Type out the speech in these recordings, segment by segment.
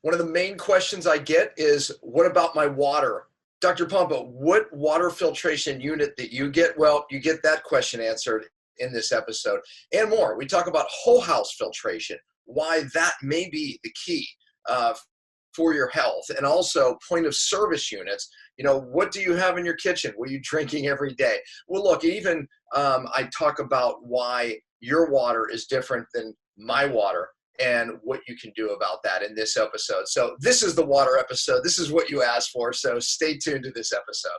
One of the main questions I get is, what about my water? Dr. Pompa, what water filtration unit that you get? Well, you get that question answered in this episode and more. We talk about whole house filtration, why that may be the key for your health, and also point of service units. What do you have in your kitchen? What are you drinking every day? Well, look, even I talk about why your water is different than my water and what you can do about that in this episode. So this is the water episode. This is what you asked for. So stay tuned to this episode.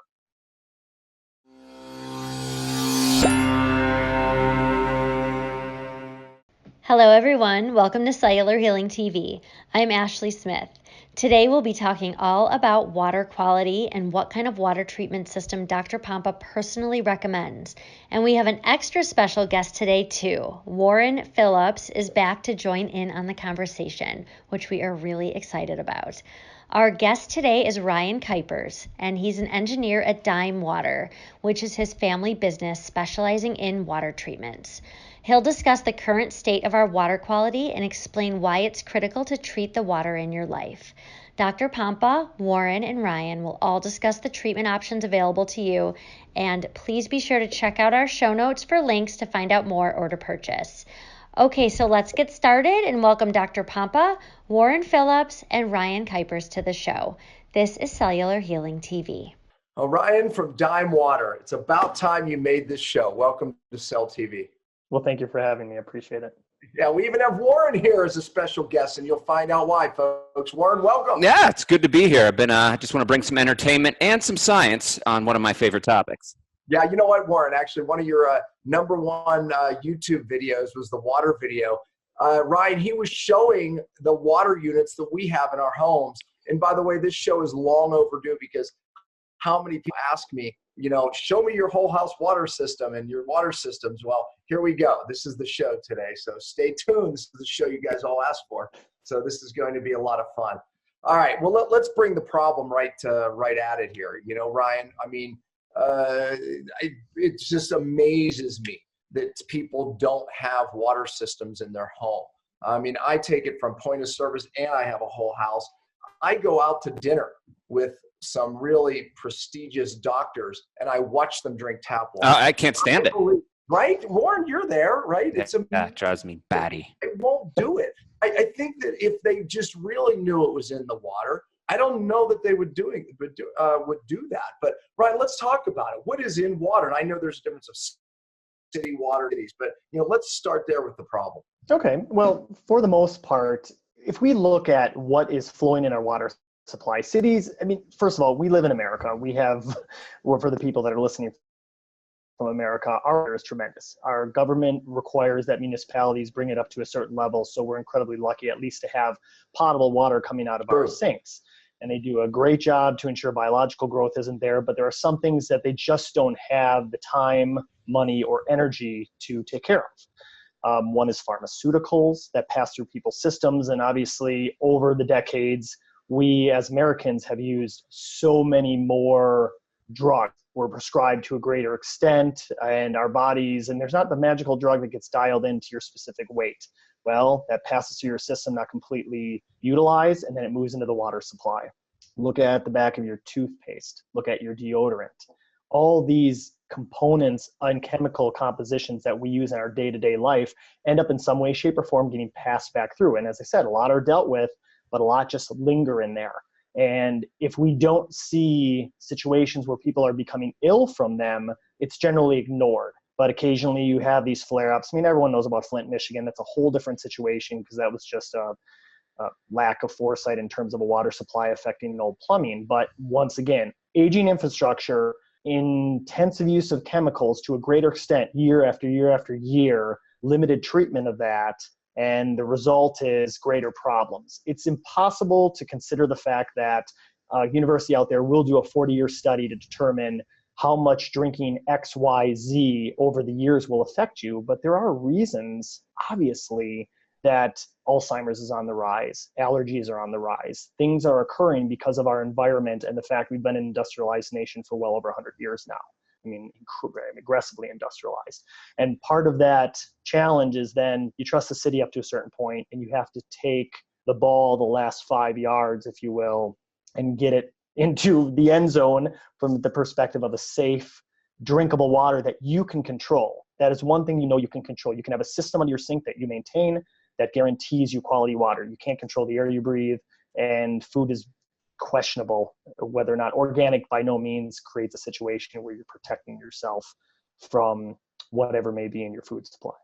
Hello, everyone. Welcome to Cellular Healing TV. I'm Ashley Smith. Today we'll be talking all about water quality and what kind of water treatment system Dr. Pompa personally recommends. And we have an extra special guest today too. Warren Phillips is back to join in on the conversation, which we are really excited about. Our guest today is Ryan Kuypers, and he's an engineer at Dime Water, which is his family business specializing in water treatments. He'll discuss the current state of our water quality and explain why it's critical to treat the water in your life. Dr. Pompa, Warren, and Ryan will all discuss the treatment options available to you, and please be sure to check out our show notes for links to find out more or to purchase. Okay, so let's get started and welcome Dr. Pompa, Warren Phillips, and Ryan Kuypers to the show. This is Cellular Healing TV. Ryan from Dime Water, it's about time you made this show. Welcome to Cell TV. Well, thank you for having me. I appreciate it. Yeah, we even have Warren here as a special guest, and you'll find out why, folks. Warren, welcome. Yeah, it's good to be here. I just want to bring some entertainment and some science on one of my favorite topics. Yeah, you know what, Warren? Actually, one of your number one YouTube videos was the water video. Ryan, he was showing the water units that we have in our homes. And by the way, this show is long overdue because how many people ask me, show me your whole house water system and your water systems. Well, here we go. This is the show today. So stay tuned. This is the show you guys all asked for. So this is going to be a lot of fun. All right. Well, let's bring the problem right at it here. Ryan, I mean, it just amazes me that people don't have water systems in their home. I mean, I take it from point of service and I have a whole house. I go out to dinner with some really prestigious doctors and I watch them drink tap water. I can't stand it. Right? Warren, you're there, right? That drives me batty. It won't do it. I think that if they just really knew it was in the water, I don't know that they would do that. But Ryan, let's talk about it. What is in water? And I know there's a difference of city water cities, but let's start there with the problem. Okay. Well, for the most part, if we look at what is flowing in our water supply, cities, I mean, first of all, we live in America. We have, well, for the people that are listening from America, our water is tremendous. Our government requires that municipalities bring it up to a certain level, so we're incredibly lucky at least to have potable water coming out of our sinks. And they do a great job to ensure biological growth isn't there, but there are some things that they just don't have the time, money, or energy to take care of. One is pharmaceuticals that pass through people's systems, and obviously over the decades, we as Americans have used so many more drugs. We're prescribed to a greater extent, and our bodies, and there's not the magical drug that gets dialed into your specific weight. Well, that passes through your system, not completely utilized, and then it moves into the water supply. Look at the back of your toothpaste. Look at your deodorant. All these components and chemical compositions that we use in our day-to-day life end up in some way, shape, or form getting passed back through. And as I said, a lot are dealt with, but a lot just linger in there. And if we don't see situations where people are becoming ill from them, it's generally ignored. But occasionally you have these flare-ups. I mean, everyone knows about Flint, Michigan. That's a whole different situation because that was just a lack of foresight in terms of a water supply affecting an old plumbing. But once again, aging infrastructure, intensive use of chemicals to a greater extent, year after year after year, limited treatment of that, and the result is greater problems. It's impossible to consider the fact that a university out there will do a 40-year study to determine how much drinking X, Y, Z over the years will affect you, but there are reasons, obviously, that Alzheimer's is on the rise, allergies are on the rise. Things are occurring because of our environment and the fact we've been an industrialized nation for well over 100 years now. I mean, aggressively industrialized. And part of that challenge is then you trust the city up to a certain point and you have to take the ball the last 5 yards, if you will, and get it into the end zone from the perspective of a safe, drinkable water that you can control. That is one thing you can control. You can have a system under your sink that you maintain that guarantees you quality water. You can't control the air you breathe, and food is questionable. Whether or not organic, by no means creates a situation where you're protecting yourself from whatever may be in your food supply.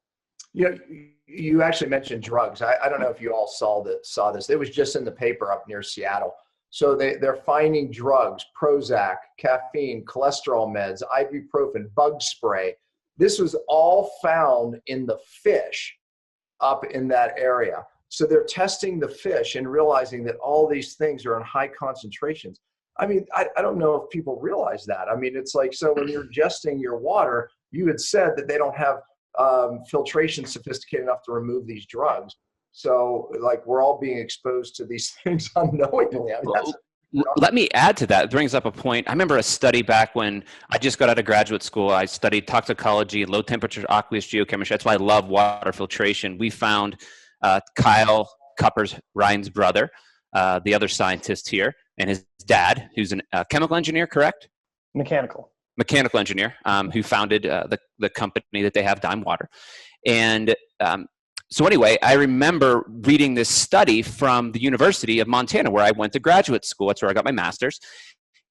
You actually mentioned drugs. I don't know if you all saw this. It was just in the paper up near Seattle. So they're finding drugs, Prozac, caffeine, cholesterol meds, ibuprofen, bug spray. This was all found in the fish up in that area. So they're testing the fish and realizing that all these things are in high concentrations. I mean, I don't know if people realize that. I mean, it's like, so when you're ingesting your water, you had said that they don't have filtration sophisticated enough to remove these drugs. So like we're all being exposed to these things unknowingly. I mean, let me add to that. It brings up a point. I remember a study back when I just got out of graduate school. I studied toxicology, low temperature aqueous geochemistry. That's why I love water filtration. We found Kyle Kuypers, Ryan's brother, the other scientist here, and his dad, who's a chemical engineer, correct? Mechanical engineer, who founded the company that they have, Dime Water. And so anyway, I remember reading this study from the University of Montana, where I went to graduate school. That's where I got my master's.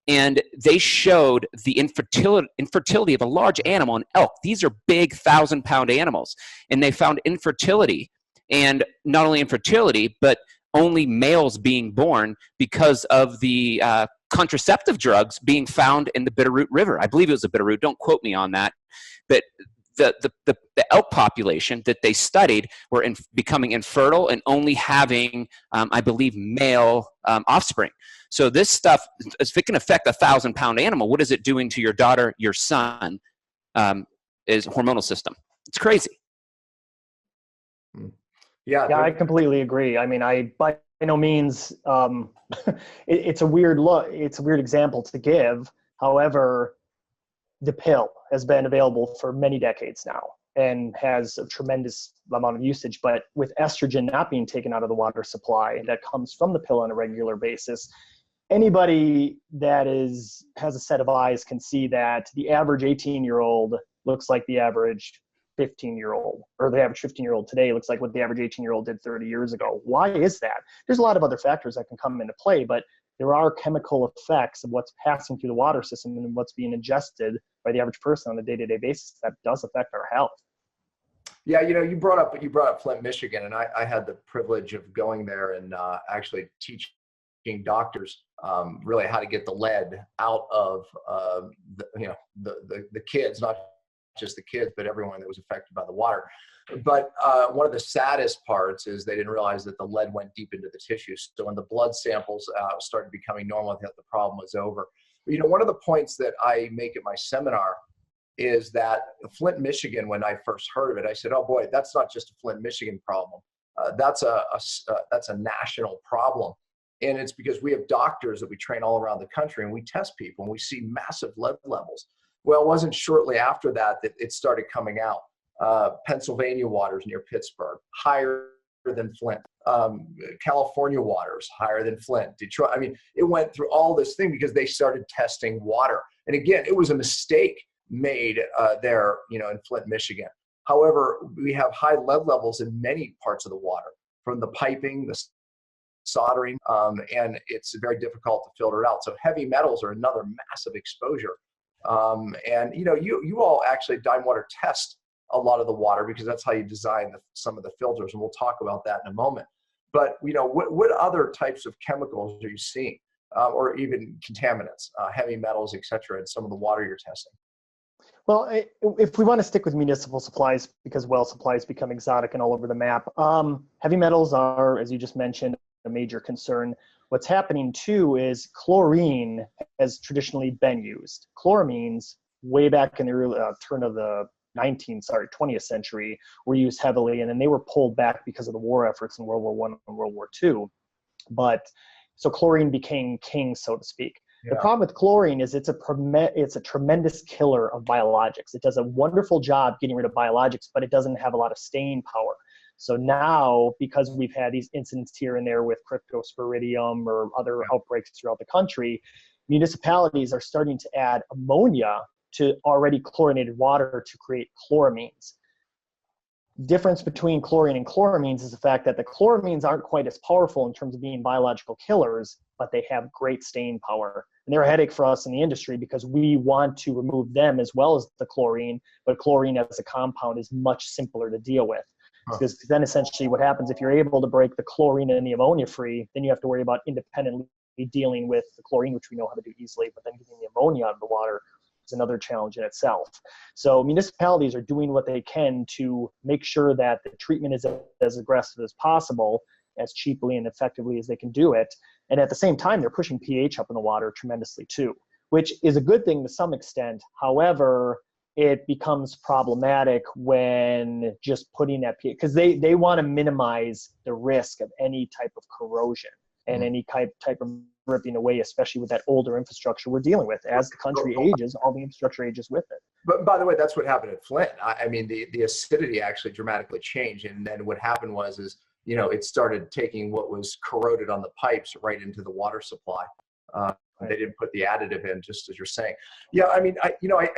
And they showed the infertility of a large animal, an elk. These are big 1,000-pound animals. And they found infertility. And not only infertility, but only males being born because of the contraceptive drugs being found in the Bitterroot River. I believe it was the Bitterroot. Don't quote me on that. But the elk population that they studied were becoming infertile and only having, I believe, male offspring. So this stuff, if it can affect a 1,000-pound animal, what is it doing to your daughter, your son, is hormonal system? It's crazy. Yeah, I completely agree. I mean, by no means, it's a weird look. It's a weird example to give. However, the pill has been available for many decades now and has a tremendous amount of usage. But with estrogen not being taken out of the water supply that comes from the pill on a regular basis, anybody that has a set of eyes can see that the average 18-year-old looks like the average 15-year-old, or the average 15-year-old today looks like what the average 18-year-old did 30 years ago. Why is that? There's a lot of other factors that can come into play, but there are chemical effects of what's passing through the water system and what's being ingested by the average person on a day-to-day basis that does affect our health. Yeah, you brought up Flint, Michigan, and I had the privilege of going there and actually teaching doctors really how to get the lead out of the kids, not just the kids, but everyone that was affected by the water. But one of the saddest parts is they didn't realize that the lead went deep into the tissues. So when the blood samples started becoming normal, the problem was over. But, one of the points that I make at my seminar is that Flint, Michigan, when I first heard of it, I said, oh boy, that's not just a Flint, Michigan problem. That's a national problem. And it's because we have doctors that we train all around the country and we test people and we see massive lead levels. Well, it wasn't shortly after that it started coming out. Pennsylvania waters near Pittsburgh, higher than Flint. California waters, higher than Flint. Detroit, I mean, it went through all this thing because they started testing water. And again, it was a mistake made there, in Flint, Michigan. However, we have high lead levels in many parts of the water, from the piping, the soldering, and it's very difficult to filter it out. So heavy metals are another massive exposure. And you all actually Dime Water test a lot of the water because that's how you design some of the filters, and we'll talk about that in a moment. But what other types of chemicals are you seeing, or even contaminants, heavy metals, etc., in some of the water you're testing? Well, if we want to stick with municipal supplies, because well supplies become exotic and all over the map, heavy metals are, as you just mentioned, a major concern. What's happening too is chlorine has traditionally been used. Chloramines, way back in the early, turn of the 20th century, were used heavily, and then they were pulled back because of the war efforts in World War I and World War II. So chlorine became king, so to speak. Yeah. The problem with chlorine is it's a tremendous killer of biologics. It does a wonderful job getting rid of biologics, but it doesn't have a lot of staying power. So now, because we've had these incidents here and there with cryptosporidium or other outbreaks throughout the country, municipalities are starting to add ammonia to already chlorinated water to create chloramines. Difference between chlorine and chloramines is the fact that the chloramines aren't quite as powerful in terms of being biological killers, but they have great staying power. And they're a headache for us in the industry because we want to remove them as well as the chlorine, but chlorine as a compound is much simpler to deal with. Because then essentially what happens, if you're able to break the chlorine and the ammonia free, then you have to worry about independently dealing with the chlorine, which we know how to do easily, but then getting the ammonia out of the water is another challenge in itself. So municipalities are doing what they can to make sure that the treatment is as aggressive as possible, as cheaply and effectively as they can do it. And at the same time, they're pushing pH up in the water tremendously too, which is a good thing to some extent. However, it becomes problematic when just putting that pH, because they want to minimize the risk of any type of corrosion and any type of ripping away, especially with that older infrastructure we're dealing with. As the country ages, all the infrastructure ages with it. But by the way, that's what happened at Flint. I mean, the acidity actually dramatically changed. And then what happened was, it started taking what was corroded on the pipes right into the water supply. They didn't put the additive in, just as you're saying. Yeah, I mean, I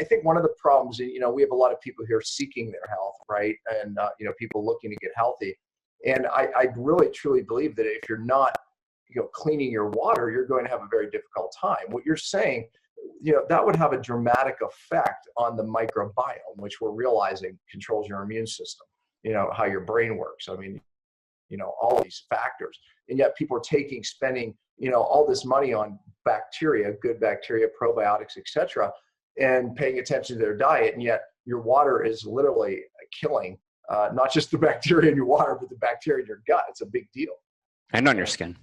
think one of the problems, we have a lot of people here seeking their health, right? And, people looking to get healthy. And I really, truly believe that if you're not, cleaning your water, you're going to have a very difficult time. What you're saying, that would have a dramatic effect on the microbiome, which we're realizing controls your immune system, how your brain works. I mean, all these factors. And yet people are spending, all this money on bacteria, good bacteria, probiotics, etc., and paying attention to their diet. And yet your water is literally killing not just the bacteria in your water, but the bacteria in your gut. It's a big deal. And on your skin.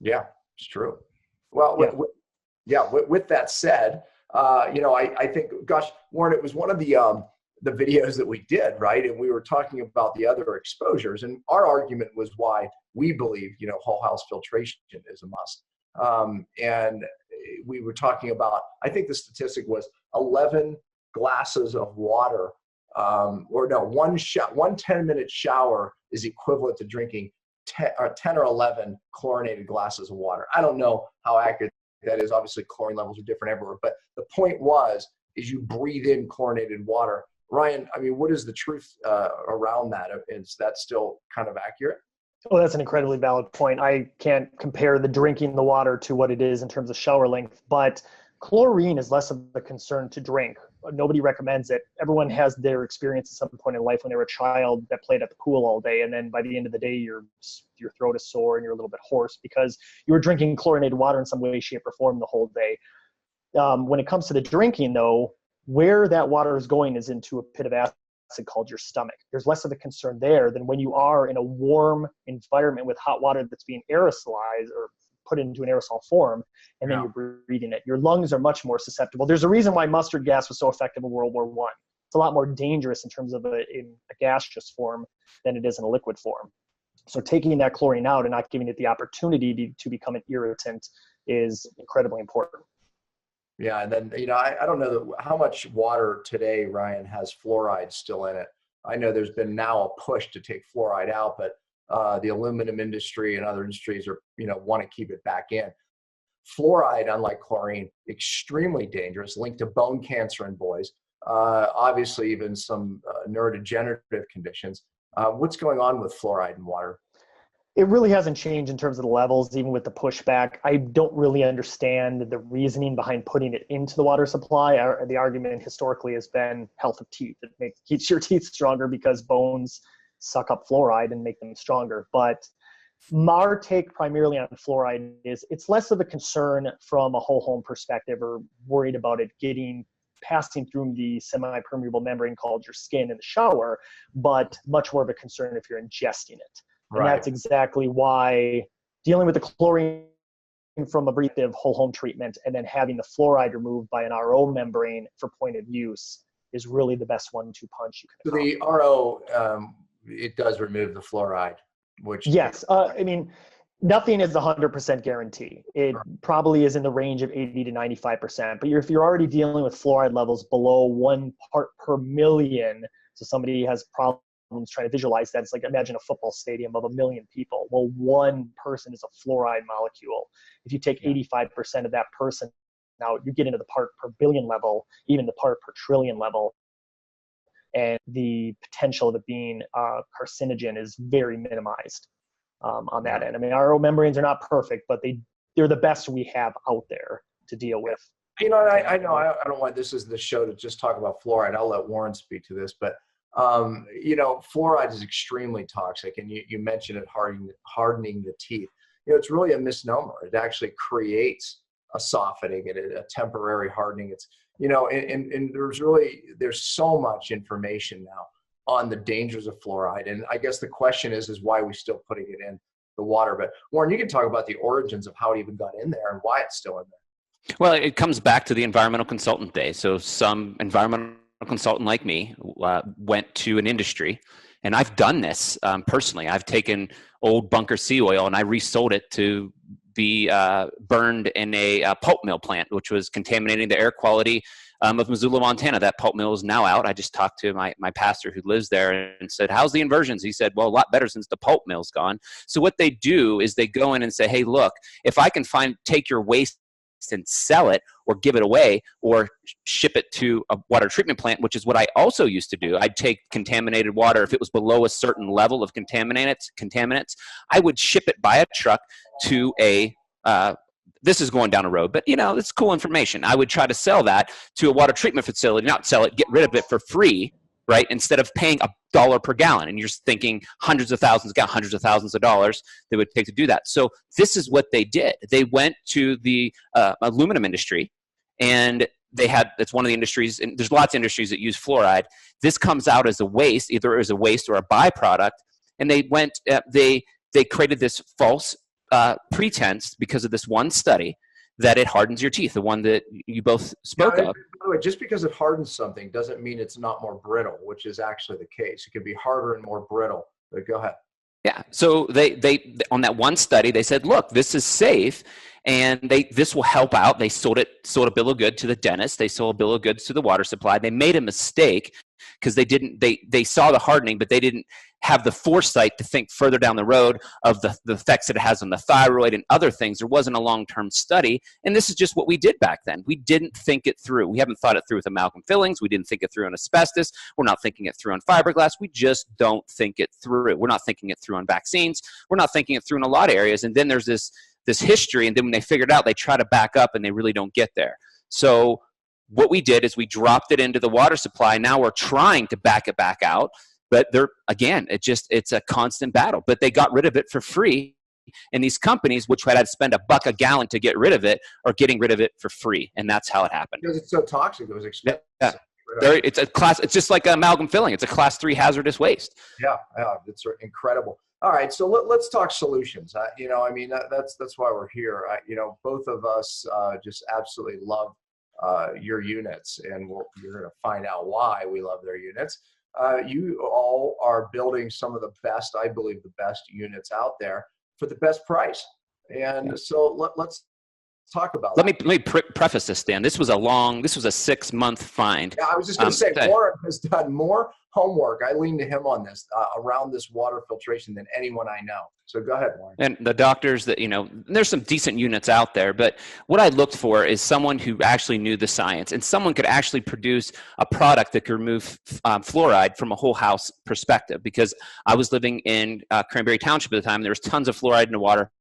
Yeah, it's true. Well, with that said, I think, gosh, Warren, it was one of the videos that we did, right? And we were talking about the other exposures, and our argument was why we believe, whole house filtration is a must. And we were talking about, I think the statistic was 11 glasses of water, one 10-minute shower is equivalent to drinking 10 or 11 chlorinated glasses of water. I don't know how accurate that is. Obviously, chlorine levels are different everywhere. But the point is you breathe in chlorinated water. Ryan, I mean, what is the truth around that? Is that still kind of accurate? Oh, that's an incredibly valid point. I can't compare the drinking the water to what it is in terms of shower length, but chlorine is less of a concern to drink. Nobody recommends it. Everyone has their experience at some point in life when they were a child that played at the pool all day, and then by the end of the day, your throat is sore and you're a little bit hoarse because you were drinking chlorinated water in some way, shape, or form the whole day. When it comes to the drinking, though, where that water is going is into a pit of acid called your stomach. There's less of a concern there than when you are in a warm environment with hot water that's being aerosolized or put into an aerosol form, and then you're breathing it. Your lungs are much more susceptible. There's a reason why mustard gas was so effective in World War I. It's a lot more dangerous in terms of in a gaseous form than it is in a liquid form. So taking that chlorine out and not giving it the opportunity to become an irritant is incredibly important. Yeah, and then, I don't know how much water today, Ryan, has fluoride still in it. I know there's been now a push to take fluoride out, but the aluminum industry and other industries are, want to keep it back in. Fluoride, unlike chlorine, extremely dangerous, linked to bone cancer in boys, obviously even some neurodegenerative conditions. What's going on with fluoride in water? It really hasn't changed in terms of the levels, even with the pushback. I don't really understand the reasoning behind putting it into the water supply. The argument historically has been health of teeth. It keeps your teeth stronger because bones suck up fluoride and make them stronger. But our take primarily on fluoride is it's less of a concern from a whole home perspective or worried about it passing through the semi-permeable membrane called your skin in the shower, but much more of a concern if you're ingesting it. And that's exactly why dealing with the chlorine from a breathative whole home treatment and then having the fluoride removed by an RO membrane for point of use is really the best 1-2 punch you can accomplish. So the RO, it does remove the fluoride, which... Yes. I mean, nothing is 100% guarantee. It probably is in the range of 80 to 95%. But if you're already dealing with fluoride levels below 1 part per million, so somebody has problems trying to visualize that. It's like, imagine a football stadium of 1 million people. Well, one person is a fluoride molecule. If you take 85% of that person out, you get into the part per billion level, even the part per trillion level. And the potential of it being carcinogen is very minimized on that end. I mean, our membranes are not perfect, but they're the best we have out there to deal with. You know, I know I don't want this is the show to just talk about fluoride. I'll let Warren speak to this, but you know, fluoride is extremely toxic, and you mentioned it hardening the teeth. You know, it's really a misnomer. It actually creates a softening and a temporary hardening. It's, you know, and there's so much information now on the dangers of fluoride, and I guess the question is why are we still putting it in the water? But Warren, you can talk about the origins of how it even got in there and why it's still in there. Well, it comes back to the environmental consultant day. So some environmental consultant like me went to an industry, and I've done this personally. I've taken old bunker sea oil and I resold it to be burned in a pulp mill plant, which was contaminating the air quality of Missoula, Montana. That pulp mill is now out. I just talked to my pastor who lives there and said, how's the inversions? He said, well, a lot better since the pulp mill's gone. So what they do is they go in and say, hey, look, if I can take your waste and sell it or give it away or ship it to a water treatment plant, which is what I also used to do. I'd take contaminated water. If it was below a certain level of contaminants, I would ship it by a truck to this is going down a road, but you know, it's cool information. I would try to sell that to a water treatment facility, not sell it, get rid of it for free, right? Instead of paying $1 per gallon. And you're just thinking hundreds of thousands of dollars they would take to do that. So this is what they did. They went to the aluminum industry, and it's one of the industries, and there's lots of industries that use fluoride. This comes out as a waste, either as a waste or a byproduct. And they went, they created this false pretense because of this one study that it hardens your teeth, the one that you both spoke of. By the way, just because it hardens something doesn't mean it's not more brittle, which is actually the case. It can be harder and more brittle. But go ahead. Yeah. So they on that one study, they said, look, this is safe, and this will help out. They sold a bill of goods to the dentist. They sold a bill of goods to the water supply. They made a mistake because they saw the hardening, but they didn't have the foresight to think further down the road of the effects that it has on the thyroid and other things. There wasn't a long-term study, and this is just what we did back then. We didn't think it through. We haven't thought it through with amalgam fillings. We didn't think it through on asbestos. We're not thinking it through on fiberglass. We just don't think it through. We're not thinking it through on vaccines. We're not thinking it through in a lot of areas, and then there's this history, and then when they figured it out, they try to back up, and they really don't get there. So what we did is we dropped it into the water supply. Now we're trying to back it back out. But it's a constant battle. But they got rid of it for free. And these companies, which had to spend $1 a gallon to get rid of it, are getting rid of it for free. And that's how it happened. Because it's so toxic, it was expensive. Yeah. It's just like amalgam filling. It's a class 3 hazardous waste. Yeah, it's incredible. All right, so let's talk solutions. You know, I mean, that's why we're here. You know, both of us just absolutely love your units, and you're going to find out why we love their units. You all are building some of the best, I believe, the best units out there for the best price. And so let's talk about that. Let me preface this, Dan. This was a 6-month find. Yeah, I was just going to say, Warren has done more homework. I lean to him on this around this water filtration than anyone I know. So go ahead, Warren. And the doctors that, you know, there's some decent units out there, but what I looked for is someone who actually knew the science, and someone could actually produce a product that could remove fluoride from a whole house perspective, because I was living in Cranberry Township at the time. There was tons of fluoride in the water.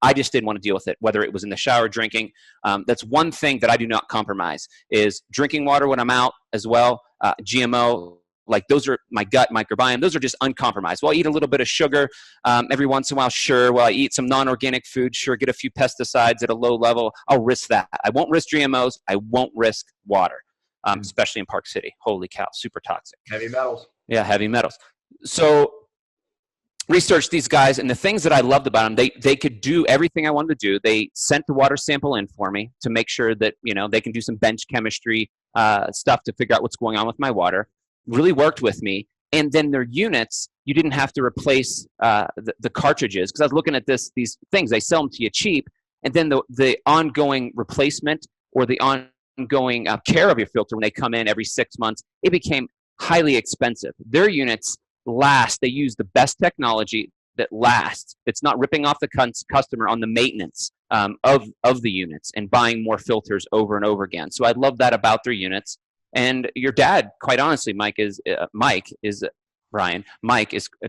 I just didn't want to deal with it, whether it was in the shower, drinking. That's one thing that I do not compromise is drinking water when I'm out as well. GMO, like those are my gut microbiome. Those are just uncompromised. Well, I eat a little bit of sugar every once in a while, sure. Well, I eat some non-organic food, sure. Get a few pesticides at a low level. I'll risk that. I won't risk GMOs. I won't risk water, especially in Park City. Holy cow, super toxic. Heavy metals. Yeah, heavy metals. So researched these guys, and the things that I loved about them, they could do everything I wanted to do. They sent the water sample in for me to make sure that, you know, they can do some bench chemistry stuff to figure out what's going on with my water. Really worked with me. And then their units, you didn't have to replace the cartridges, because I was looking at these things. They sell them to you cheap, and then the ongoing replacement or the ongoing care of your filter when they come in every 6 months, it became highly expensive. Their units last. They use the best technology that lasts. It's not ripping off the customer on the maintenance of the units and buying more filters over and over again. So I love that about their units. And your dad, quite honestly, Mike is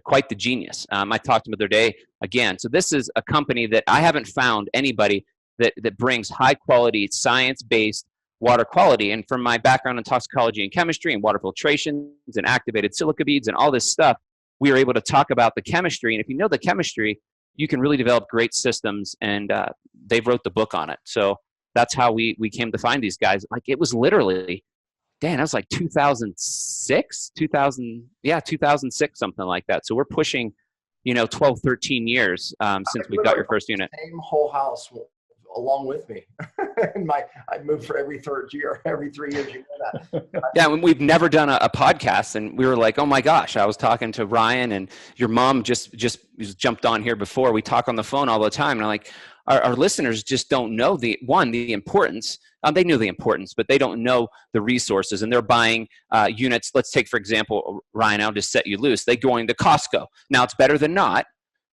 quite the genius. I talked to him the other day again. So this is a company that I haven't found anybody that brings high quality, science-based water quality. And from my background in toxicology and chemistry and water filtrations and activated silica beads and all this stuff, we were able to talk about the chemistry. And if you know the chemistry, you can really develop great systems. And they've wrote the book on it. So that's how we came to find these guys. Like, it was literally, that was like 2006, 2006, something like that. So we're pushing, 12, 13 years since we've got your first unit. Same whole house along with me. And I moved for every 3 years, you know that. Yeah, and we've never done a podcast, and we were like, oh my gosh, I was talking to Ryan, and your mom just jumped on here before. We talk on the phone all the time, and I'm like, our listeners just don't know the importance. They knew the importance, but they don't know the resources, and they're buying units. Let's take, for example, Ryan, I'll just set you loose. They're going to Costco. Now, it's better than not,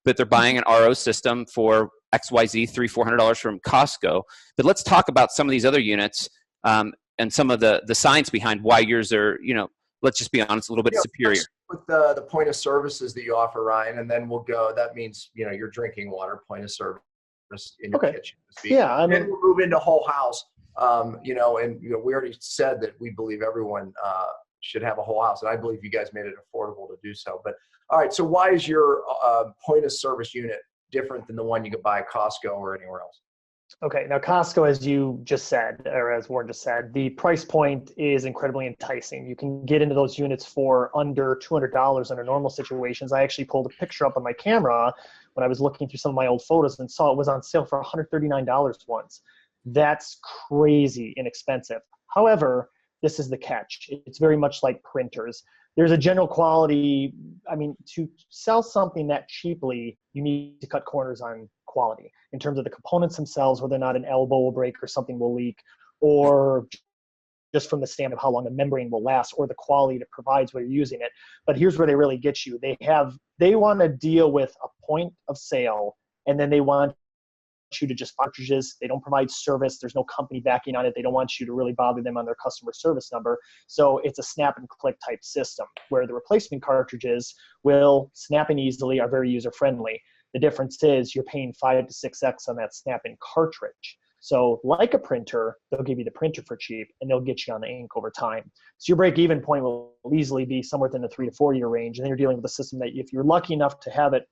but they're buying an RO system for XYZ, $300-400 from Costco. But let's talk about some of these other units and some of the science behind why yours are, let's just be honest, a little bit superior. With the point of services that you offer, Ryan, and then we'll go, that means, your drinking water point of service in your kitchen. Yeah. Then we'll move into whole house, and we already said that we believe everyone should have a whole house. And I believe you guys made it affordable to do so. But all right, so why is your point of service unit different than the one you could buy at Costco or anywhere else? Okay, now Costco, as you just said, or as Warren just said, the price point is incredibly enticing. You can get into those units for under $200 under normal situations. I actually pulled a picture up on my camera when I was looking through some of my old photos and saw it was on sale for $139 once. That's crazy inexpensive. However, this is the catch. It's very much like printers. There's a general quality. To sell something that cheaply, you need to cut corners on quality in terms of the components themselves, whether or not an elbow will break or something will leak, or just from the stand of how long the membrane will last or the quality it provides while you're using it. But here's where they really get you. They want to deal with a point of sale, and then they want you to just cartridges. They don't provide service. There's no company backing on it. They don't want you to really bother them on their customer service number. So it's a snap and click type system where the replacement cartridges will snap in easily, are very user friendly. The difference is you're paying 5 to 6x on that snap in cartridge. So like a printer, they'll give you the printer for cheap and they'll get you on the ink over time. So your break even point will easily be somewhere within the 3 to 4 year range. And then you're dealing with a system that if you're lucky enough to have it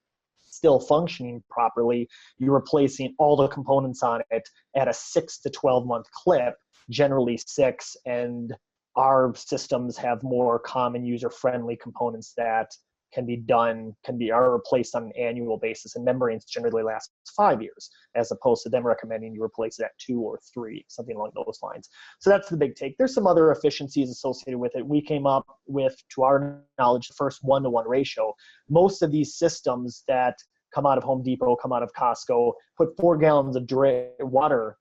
still functioning properly, you're replacing all the components on it at a 6 to 12 month clip, generally 6. And our systems have more common user friendly components that are replaced on an annual basis, and membranes generally last 5 years, as opposed to them recommending you replace it at 2 or 3, something along those lines. So that's the big take. There's some other efficiencies associated with it. We came up with, to our knowledge, the first 1-to-1 ratio. Most of these systems that come out of Home Depot, come out of Costco, put 4 gallons of water,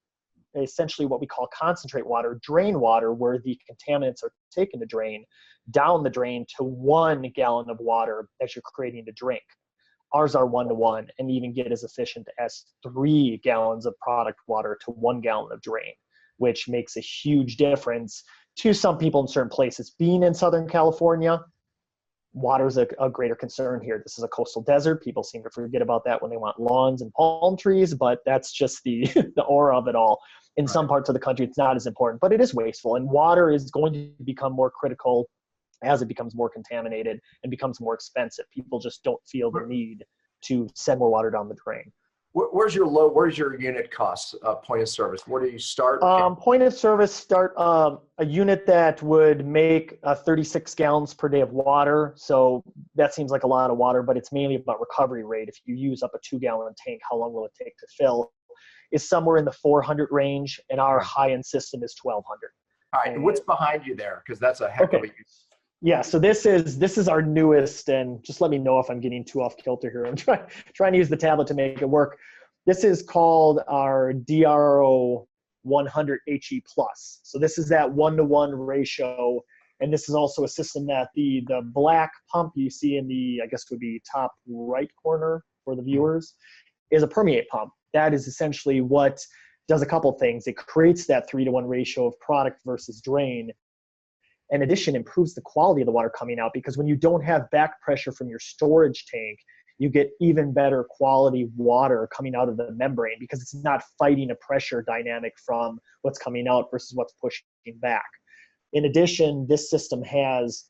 essentially what we call concentrate water, drain water, where the contaminants are taken to drain, down the drain to 1 gallon of water that you're creating to drink. Ours are 1-to-1 and even get as efficient as 3 gallons of product water to 1 gallon of drain, which makes a huge difference to some people in certain places. Being in Southern California, water is a greater concern here. This is a coastal desert. People seem to forget about that when they want lawns and palm trees, but that's just the aura of it all. In some parts of the country, it's not as important, but it is wasteful. And water is going to become more critical as it becomes more contaminated and becomes more expensive. People just don't feel the need to send more water down the drain. Where's your unit cost, point of service? Where do you start? Point of service start a unit that would make 36 gallons per day of water. So that seems like a lot of water, but it's mainly about recovery rate. If you use up a 2-gallon tank, how long will it take to fill? Is somewhere in the 400 range, and our high-end system is 1200. All right, and what's behind you there? Because that's a heck of a use. Yeah, so this is our newest, and just let me know if I'm getting too off kilter here. I'm trying to use the tablet to make it work. This is called our DRO 100 HE+. So this is that 1-to-1 ratio, And this is also a system that the black pump you see in the, I guess would be top right corner for the viewers, is a permeate pump. That is essentially what does a couple things. It creates that 3-to-1 ratio of product versus drain. In addition, improves the quality of the water coming out, because when you don't have back pressure from your storage tank, you get even better quality water coming out of the membrane, because it's not fighting a pressure dynamic from what's coming out versus what's pushing back. In addition, this system has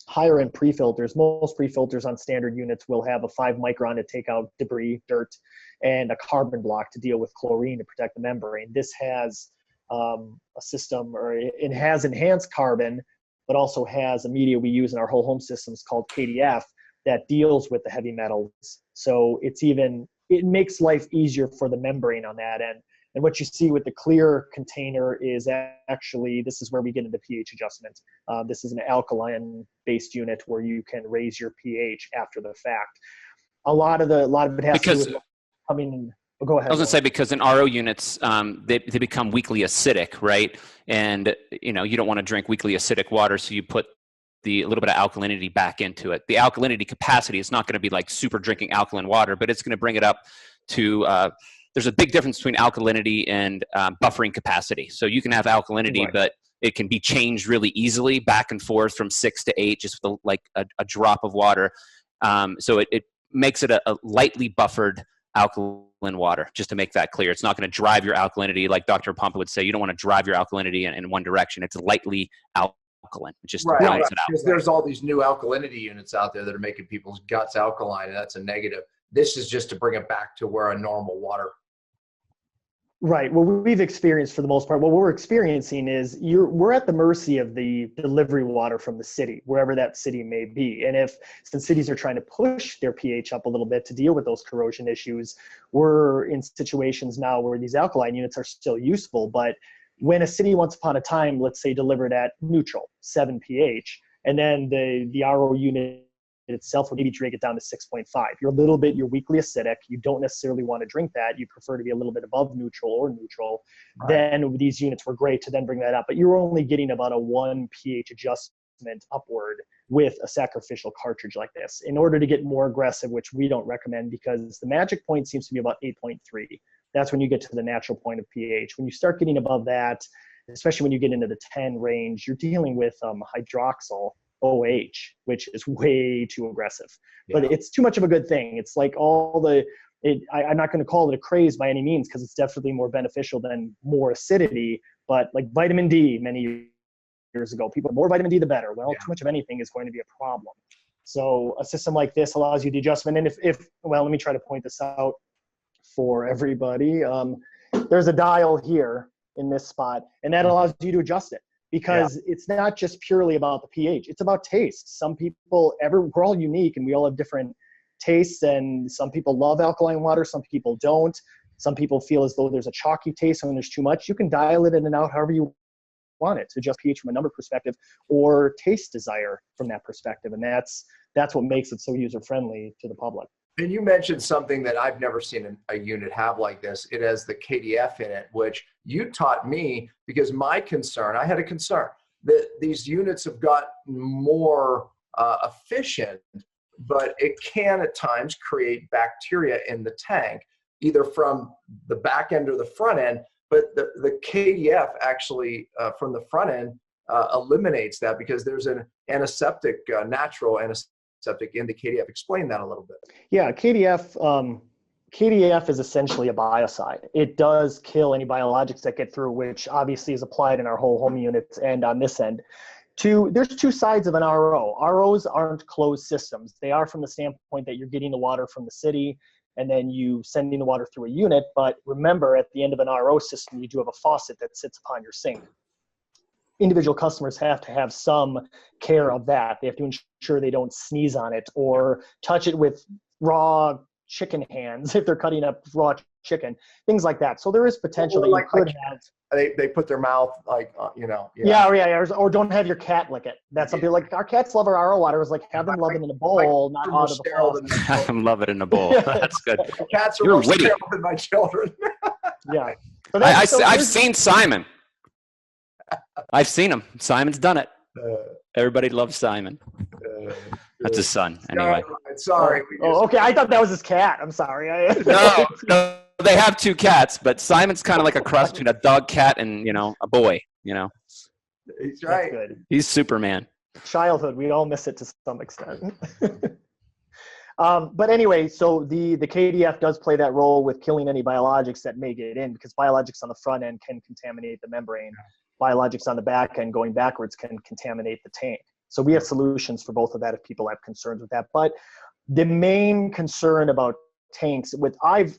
higher end pre-filters. Most pre-filters on standard units will have a 5 micron to take out debris, dirt, and a carbon block to deal with chlorine to protect the membrane. This has a system, or it has enhanced carbon, but also has a media we use in our whole home systems called KDF that deals with the heavy metals. So it makes life easier for the membrane on that end. And what you see with the clear container is actually, this is where we get into pH adjustment. This is an alkaline-based unit where you can raise your pH after the fact. A lot of it has to do with coming in. Oh, go ahead. I was going to say, because in RO units, they become weakly acidic, right? And you don't want to drink weakly acidic water, so you put a little bit of alkalinity back into it. The alkalinity capacity is not going to be like super drinking alkaline water, but it's going to bring it up to there's a big difference between alkalinity and buffering capacity. So you can have alkalinity, right, but it can be changed really easily back and forth from 6 to 8, just with a drop of water. So it makes it a lightly buffered alkaline water, just to make that clear. It's not going to drive your alkalinity, like Dr. Pompa would say. You don't want to drive your alkalinity in one direction. It's lightly alkaline, just to balance it out. Because there's all these new alkalinity units out there that are making people's guts alkaline, and that's a negative. This is just to bring it back to where a normal water. Right. What we've experienced, for the most part, what we're experiencing is we're at the mercy of the delivery water from the city, wherever that city may be. And since cities are trying to push their pH up a little bit to deal with those corrosion issues, we're in situations now where these alkaline units are still useful. But when a city once upon a time, let's say, delivered at neutral, 7 pH, and then the RO unit itself would maybe drink it down to 6.5. You're weakly acidic. You don't necessarily want to drink that. You prefer to be a little bit above neutral or neutral. Right. Then these units were great to then bring that up. But you're only getting about a 1 pH adjustment upward with a sacrificial cartridge like this. In order to get more aggressive, which we don't recommend, because the magic point seems to be about 8.3. That's when you get to the natural point of pH. When you start getting above that, especially when you get into the 10 range, you're dealing with hydroxyl OH, which is way too aggressive. Yeah. But it's too much of a good thing. It's like I'm not going to call it a craze by any means, because it's definitely more beneficial than more acidity. But like vitamin D many years ago, people, more vitamin D, the better. Well, too much of anything is going to be a problem. So a system like this allows you the adjustment. And well, let me try to point this out for everybody. There's a dial here in this spot, and that allows you to adjust it. Because it's not just purely about the pH. It's about taste. Some people, we're all unique, and we all have different tastes, and some people love alkaline water, some people don't. Some people feel as though there's a chalky taste when there's too much. You can dial it in and out however you want it, to adjust pH from a number perspective or taste desire from that perspective. And that's what makes it so user-friendly to the public. And you mentioned something that I've never seen a unit have like this. It has the KDF in it, which you taught me, because I had a concern that these units have got more efficient, but it can at times create bacteria in the tank, either from the back end or the front end. But the KDF actually from the front end eliminates that, because there's an antiseptic, natural antiseptic in the KDF. Explain that a little bit. Yeah, KDF is essentially a biocide. It does kill any biologics that get through, which obviously is applied in our whole home units and on this end. There's two sides of an RO. ROs aren't closed systems. They are from the standpoint that you're getting the water from the city and then you sending the water through a unit. But remember, at the end of an RO system, you do have a faucet that sits upon your sink. Individual customers have to have some care of that. They have to ensure they don't sneeze on it or touch it with raw chicken hands if they're cutting up raw chicken, things like that. So there is potential that you could have. They put their mouth or don't have your cat lick it. That's something like our cats love our RO water. It's like have them love it in a bowl, not out of the faucet. Have them love it in a bowl. That's good. Cats are more sterile than my children. Yeah. I've seen Simon. I've seen him. Simon's done it. Everybody loves Simon. That's his son, anyway. Sorry. Oh, okay. I thought that was his cat. I'm sorry. No, they have two cats, but Simon's kind of like a cross between a dog, cat, and a boy. He's right. That's good. He's Superman. Childhood, we all miss it to some extent. But anyway, so the KDF does play that role with killing any biologics that may get in, because biologics on the front end can contaminate the membrane. Biologics on the back end going backwards can contaminate the tank. So we have solutions for both of that if people have concerns with that. But the main concern about tanks, I've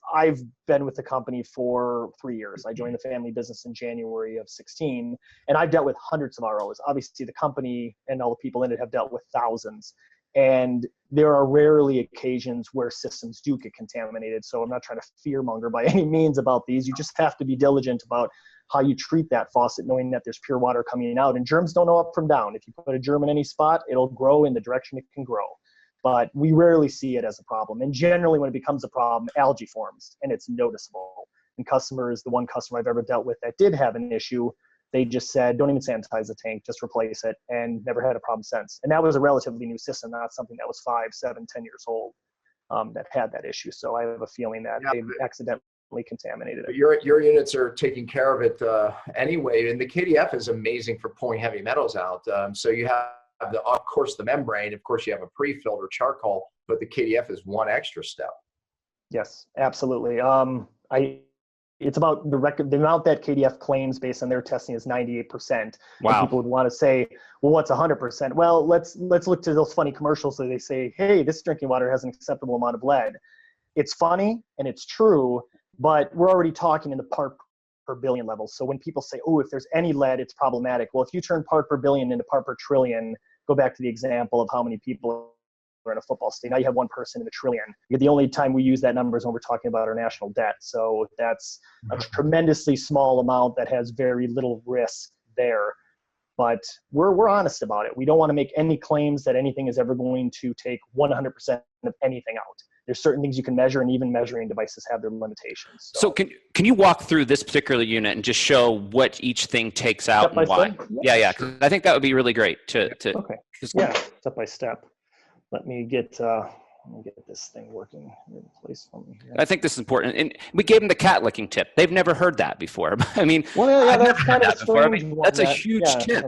been with the company for 3 years. I joined the family business in January of 16, and I've dealt with hundreds of ROs. Obviously, the company and all the people in it have dealt with thousands. And there are rarely occasions where systems do get contaminated. So I'm not trying to fearmonger by any means about these. You just have to be diligent about how you treat that faucet, knowing that there's pure water coming out. And germs don't know up from down. If you put a germ in any spot, it'll grow in the direction it can grow. But we rarely see it as a problem. And generally when it becomes a problem, algae forms, and it's noticeable. And the one customer I've ever dealt with that did have an issue, they just said, don't even sanitize the tank, just replace it, and never had a problem since. And that was a relatively new system, not something that was 5, 7, 10 years old that had that issue. So I have a feeling that they accidentally contaminated it. Your units are taking care of it anyway. And the KDF is amazing for pulling heavy metals out. So you have, of course, the membrane. Of course, you have a pre-filter charcoal, but the KDF is one extra step. Yes, absolutely. It's about the amount that KDF claims based on their testing is 98%. Wow. And people would want to say, well, what's 100%? Well, let's look to those funny commercials where they say, hey, this drinking water has an acceptable amount of lead. It's funny and it's true, but we're already talking in the part per billion levels. So when people say, oh, if there's any lead, it's problematic. Well, if you turn part per billion into part per trillion, go back to the example of how many people are in a football state. Now you have one person in a trillion. The only time we use that number is when we're talking about our national debt. So that's a tremendously small amount that has very little risk there. But we're honest about it. We don't want to make any claims that anything is ever going to take 100% of anything out. There's certain things you can measure, and even measuring devices have their limitations. So can you walk through this particular unit and just show what each thing takes out and why? Yeah. Sure. I think that would be really great to okay. Yeah, step by step. Let me get this thing working in place for me here. I think this is important. And we gave them the cat licking tip. They've never heard that before. I mean, that's kind of a strange one. That's a huge tip.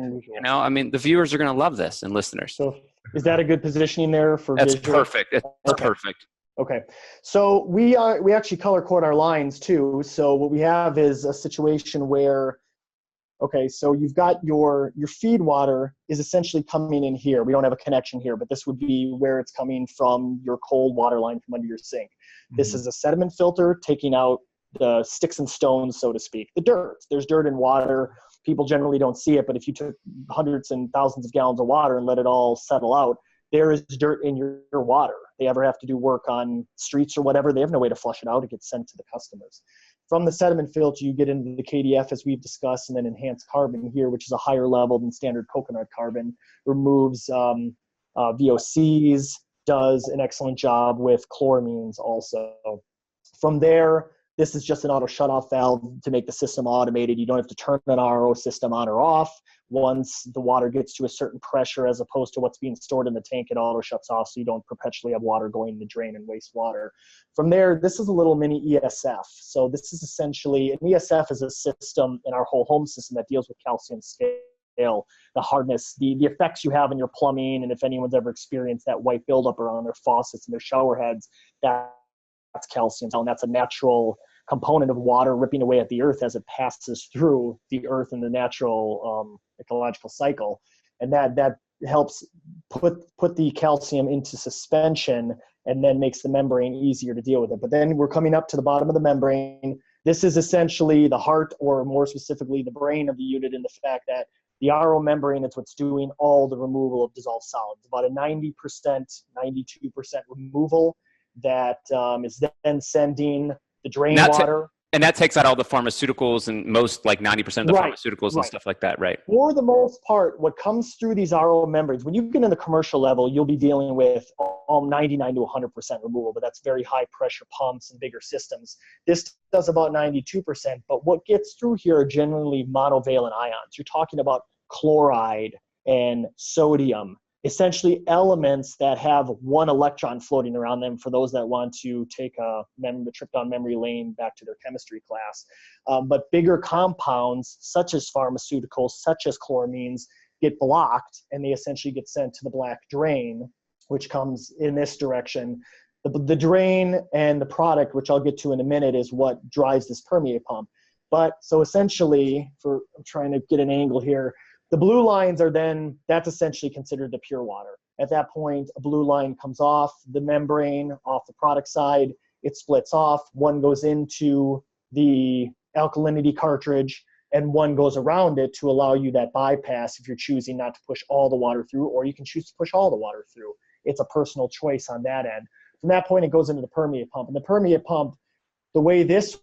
I mean, the viewers are going to love this, and listeners. So is that a good positioning there for That's visual? Perfect. It's perfect. Okay. So we actually color code our lines too. So what we have is a situation where, okay, so you've got your feed water is essentially coming in here. We don't have a connection here, but this would be where it's coming from your cold water line from under your sink. Mm-hmm. This is a sediment filter taking out the sticks and stones, so to speak, the dirt. There's dirt in water. People generally don't see it, but if you took hundreds and thousands of gallons of water and let it all settle out, there is dirt in your water. They ever have to do work on streets or whatever, they have no way to flush it out. It gets sent to the customers. From the sediment filter, you get into the KDF, as we've discussed, and then enhanced carbon here, which is a higher level than standard coconut carbon, removes VOCs, does an excellent job with chloramines also. From there, this is just an auto shutoff valve to make the system automated. You don't have to turn an RO system on or off. Once the water gets to a certain pressure, as opposed to what's being stored in the tank, it auto shuts off, so you don't perpetually have water going in the drain and waste water. From there, this is a little mini ESF. So this is essentially, an ESF is a system in our whole home system that deals with calcium scale, the hardness, the effects you have in your plumbing, and if anyone's ever experienced that white buildup around their faucets and their shower heads, that's calcium. And that's a natural component of water ripping away at the earth as it passes through the earth in the natural ecological cycle. And that helps put the calcium into suspension and then makes the membrane easier to deal with it. But then we're coming up to the bottom of the membrane. This is essentially the heart, or more specifically the brain of the unit, in the fact that the RO membrane is what's doing all the removal of dissolved solids. About a 90%, 92% removal that is then sending the drain water. And that takes out all the pharmaceuticals and most, like 90% of the pharmaceuticals and stuff like that, right? For the most part, what comes through these RO membranes, when you get in the commercial level, you'll be dealing with all 99 to 100% removal, but that's very high pressure pumps and bigger systems. This does about 92%, but what gets through here are generally monovalent ions. You're talking about chloride, and sodium, essentially elements that have one electron floating around them for those that want to take a trip down memory lane back to their chemistry class. But bigger compounds, such as pharmaceuticals, such as chloramines, get blocked, and they essentially get sent to the black drain, which comes in this direction. The drain and the product, which I'll get to in a minute, is what drives this permeate pump. But so essentially, I'm trying to get an angle here, the blue lines are then, that's essentially considered the pure water. At that point, a blue line comes off the membrane, off the product side, it splits off, one goes into the alkalinity cartridge, and one goes around it to allow you that bypass if you're choosing not to push all the water through, or you can choose to push all the water through. It's a personal choice on that end. From that point, it goes into the permeate pump. And the permeate pump, the way this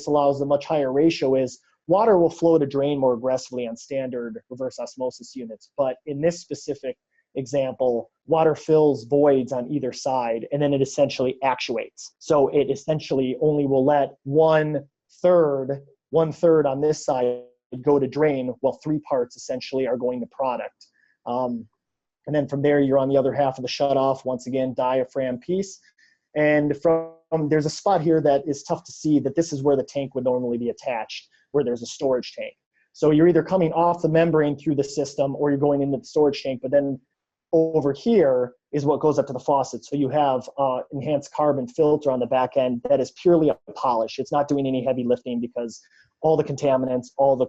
allows a much higher ratio is water will flow to drain more aggressively on standard reverse osmosis units. But in this specific example, water fills voids on either side, and then it essentially actuates. So it essentially only will let one third on this side go to drain, while 3 parts essentially are going to product. And then from there, you're on the other half of the shutoff, once again, diaphragm piece. And there's a spot here that is tough to see, that this is where the tank would normally be attached, where there's a storage tank. So you're either coming off the membrane through the system, or you're going into the storage tank, but then over here is what goes up to the faucet. So you have enhanced carbon filter on the back end that is purely a polish. It's not doing any heavy lifting, because all the contaminants, all the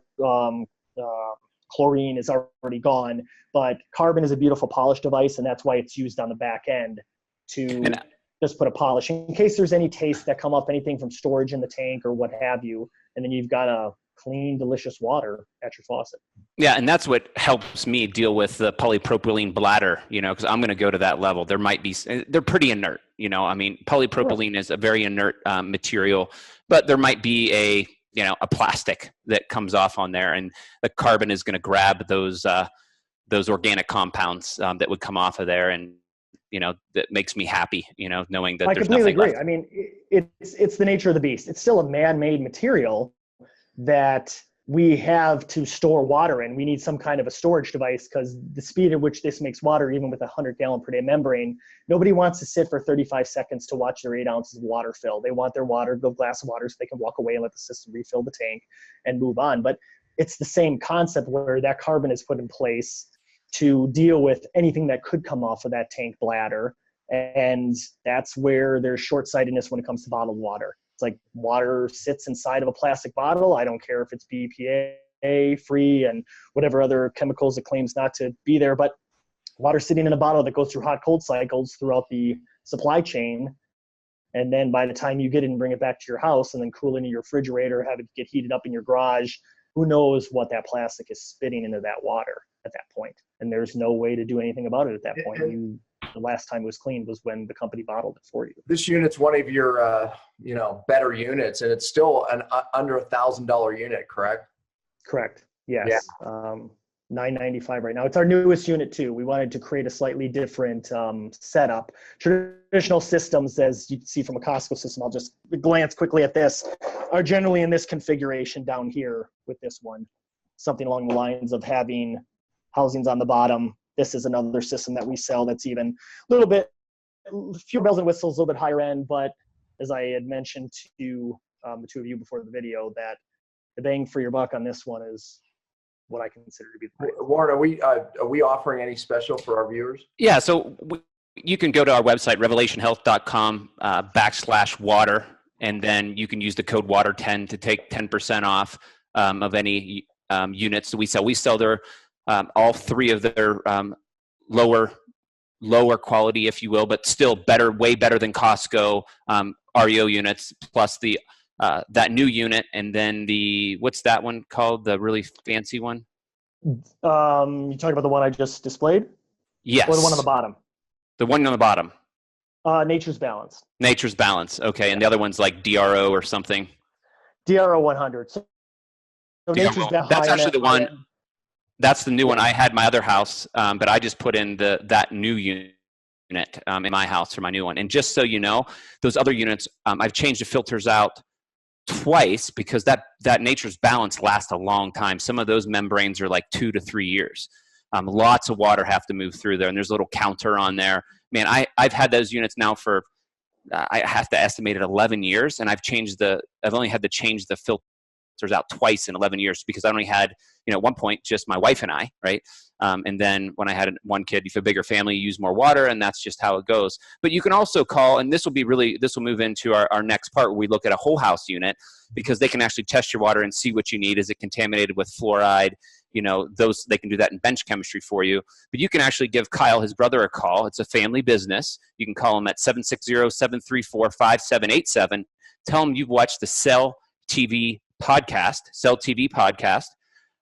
chlorine is already gone. But carbon is a beautiful polish device, and that's why it's used on the back end to just put a polish in case there's any taste that come up, anything from storage in the tank or what have you. And then you've got a clean, delicious water at your faucet. Yeah, and that's what helps me deal with the polypropylene bladder, because I'm going to go to that level. They're pretty inert, I mean, polypropylene is a very inert material, but there might be a plastic that comes off on there, and the carbon is going to grab those organic compounds that would come off of there, and that makes me happy, knowing that there's nothing left. I mean, it's the nature of the beast. It's still a man-made material that we have to store water in. We need some kind of a storage device, because the speed at which this makes water, even with a 100-gallon per day membrane, nobody wants to sit for 35 seconds to watch their 8 ounces of water fill. They want their glass of water so they can walk away and let the system refill the tank and move on. But it's the same concept, where that carbon is put in place to deal with anything that could come off of that tank bladder. And that's where there's short-sightedness when it comes to bottled water. It's like water sits inside of a plastic bottle. I don't care if it's BPA free and whatever other chemicals it claims not to be there, but water sitting in a bottle that goes through hot-cold cycles throughout the supply chain. And then by the time you get it and bring it back to your house and then cool it in your refrigerator, have it get heated up in your garage, who knows what that plastic is spitting into that water at that point. And there's no way to do anything about it at that point. The last time it was cleaned was when the company bottled it for you. This unit's one of your, better units, and it's still an under $1,000 unit, correct? Correct. Yes. Yeah. $995 right now. It's our newest unit too. We wanted to create a slightly different setup. Traditional systems, as you can see from a Costco system, I'll just glance quickly at this, are generally in this configuration down here with this one. Something along the lines of having housings on the bottom. This is another system that we sell that's even a little bit, fewer bells and whistles, a little bit higher end, but as I had mentioned to the two of you before the video, that the bang for your buck on this one is what I consider to be the price. Warren, are we offering any special for our viewers? Yeah, so you can go to our website, revelationhealth.com /water, and then you can use the code WATER10 to take 10% off of any units that we sell. We sell their all 3 of their lower quality, if you will, but still way better than Costco REO units, plus the that new unit, and then what's that one called? The really fancy one? You talking about the one I just displayed? Yes. Or the one on the bottom? The one on the bottom. Nature's Balance. Nature's Balance. Okay, and the other one's like DRO or something. DRO 100. So Nature's Balance. That's actually the one. That's the new one. I had my other house, but I just put in that new unit in my house for my new one. And just so you know, those other units, I've changed the filters out twice, because that Nature's Balance lasts a long time. Some of those membranes are like 2 to 3 years. Lots of water have to move through there, and there's a little counter on there. Man, I've had those units now for I have to estimate it 11 years, and I've only had to change the filters out twice in 11 years because I only had, at one point just my wife and I, right? And then when I had one kid, if a bigger family, you use more water, and that's just how it goes. But you can also call, and this will move into our next part where we look at a whole house unit, because they can actually test your water and see what you need. Is it contaminated with fluoride? They can do that in bench chemistry for you. But you can actually give Kyle, his brother, a call. It's a family business. You can call him at 760-734-5787. Tell him you've watched the Cell TV podcast,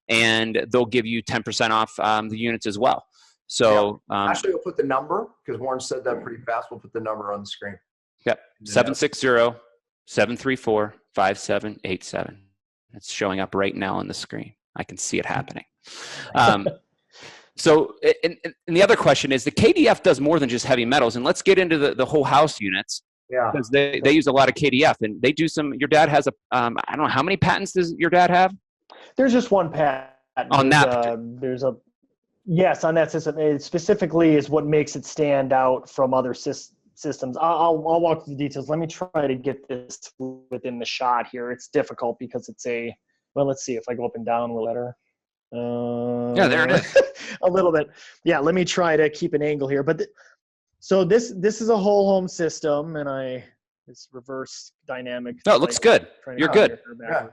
and they'll give you 10% off the units as well. So actually, we'll put the number, because Warren said that pretty fast. We'll put the number on the screen. Yep, 760-734-5787. It's showing up right now on the screen. I can see it happening. So, and the other question is, the KDF does more than just heavy metals, and let's get into the whole house units. Yeah, because they use a lot of KDF, and they do some. Your dad has I don't know, how many patents does your dad have? There's just one patent on that. Yes, on that system. It specifically is what makes it stand out from other systems. I'll walk through the details. Let me try to get this within the shot here. It's difficult because it's let's see if I go up and down the letter. Yeah, there it is. A little bit. Yeah, let me try to keep an angle here. But so this is a whole home system, and it's reverse dynamic. No, it looks good. You're good. Yeah.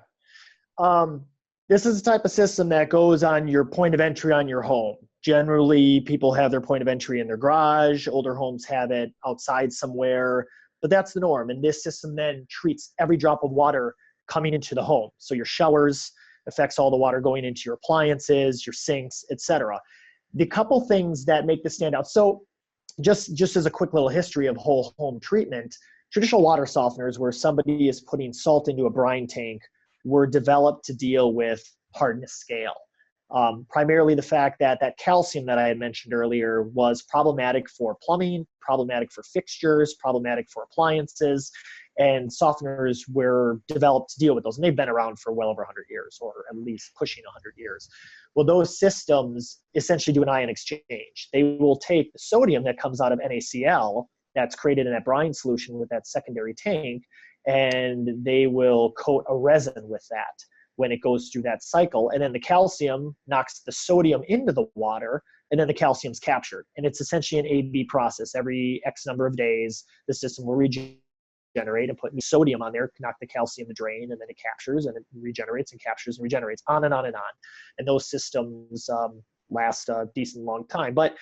This is the type of system that goes on your point of entry on your home. Generally, people have their point of entry in their garage. Older homes have it outside somewhere, but that's the norm. And this system then treats every drop of water coming into the home. So your showers affects all the water going into your appliances, your sinks, etc. The couple things that make this stand out. So just as a quick little history of whole home treatment, traditional water softeners where somebody is putting salt into a brine tank were developed to deal with hardness scale. Primarily the fact that calcium that I had mentioned earlier was problematic for plumbing, problematic for fixtures, problematic for appliances, and softeners were developed to deal with those. And they've been around for well over 100 years, or at least pushing 100 years. Well, those systems essentially do an ion exchange. They will take the sodium that comes out of NaCl that's created in that brine solution with that secondary tank, and they will coat a resin with that when it goes through that cycle. And then the calcium knocks the sodium into the water, and then the calcium's captured. And it's essentially an A-B process. Every X number of days, the system will regenerate and put new sodium on there, knock the calcium to drain, and then it captures and it regenerates and captures and regenerates, on and on and on. And those systems last a decent long time. But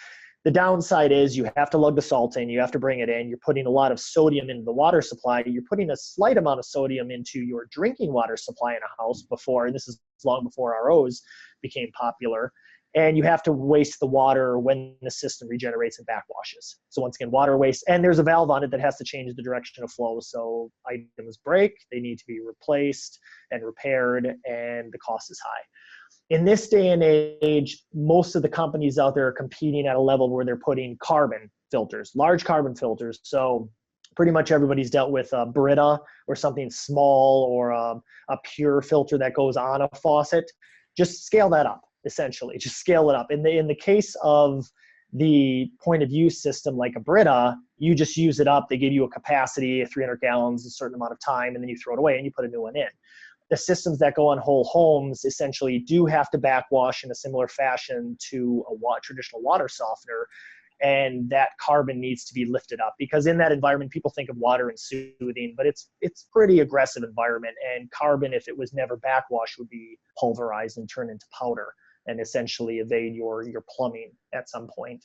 the downside is you have to lug the salt in, you have to bring it in, you're putting a lot of sodium into the water supply, you're putting a slight amount of sodium into your drinking water supply in a house before, and this is long before ROs became popular, and you have to waste the water when the system regenerates and backwashes. So once again, water waste, and there's a valve on it that has to change the direction of flow, so items break, they need to be replaced and repaired, and the cost is high. In this day and age, most of the companies out there are competing at a level where they're putting carbon filters, large carbon filters. So pretty much everybody's dealt with a Brita or something small, or a pure filter that goes on a faucet. Just scale that up, essentially. Just scale it up. In the case of the point of use system like a Brita, you just use it up. They give you a capacity, 300 gallons, a certain amount of time, and then you throw it away and you put a new one in. The systems that go on whole homes essentially do have to backwash in a similar fashion to a traditional water softener, and that carbon needs to be lifted up, because in that environment, people think of water and soothing, but it's pretty aggressive environment, and carbon, if it was never backwashed, would be pulverized and turned into powder and essentially evade your plumbing at some point.